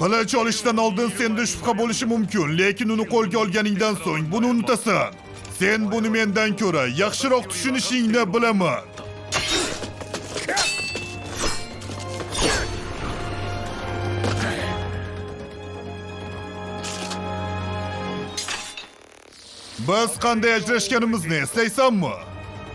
Qilich olishdan oldin senda shubha bo'lishi mumkin, lekin uni qo'lga olganingdan so'ng buni unutasan. Sen buni mendan ko'ra yaxshiroq tushunishingni bilaman. Biz qanday ajrashganimizni eslaysanmi?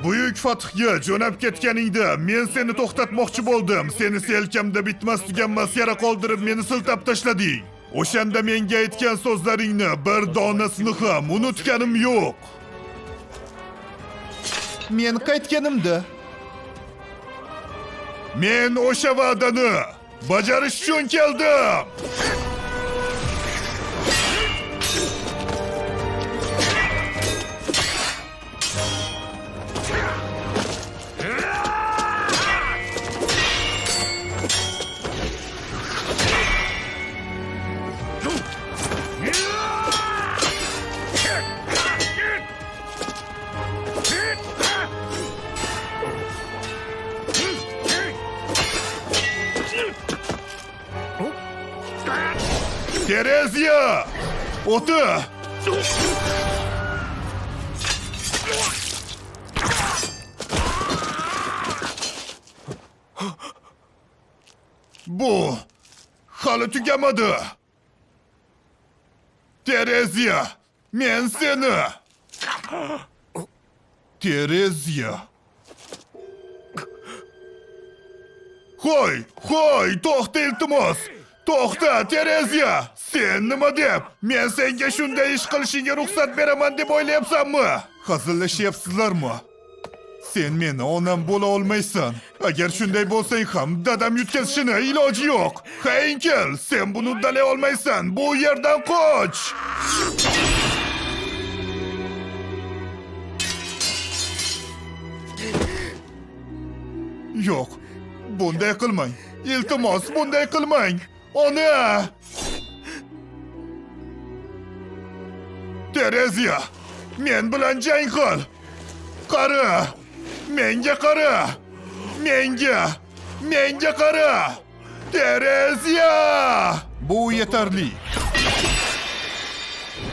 Buyuk fathga jo'nab ketganingda men seni to'xtatmoqchi bo'ldim. Seni selkamda bitmas tuganmas yara qoldirib meni siltab tashlading. O'shanda menga aytgan so'zlaringni bir donasini ham unutganim yo'q. Men qaytganimda men o'sha va'dani bajarish uchun keldim. Terezya! Otu! Bu hali tugamadı. Terezya, men seni. Terezya. Hoy, to'xta iltimos. To'xta, Terezya! Sen nima deb? Men senga shunday ish qilishingga ruxsat beraman deb o'ylayapsanmi? Hazillashyapsizlarmi? Sen meni onam bo'la olmaysan. Agar shunday bo'lsang ham dadam yutkazishini iloji yo'q. Hayinkel, sen buni uddalay olmaysan. Bu yerdan qoch! Yo'q, bunday qilmang. Iltimos, bunday qilmang. Ona! Terezya, men bilan jang qil. Qara! Menga qara! Menga qara! Terezya! Bu yetarli.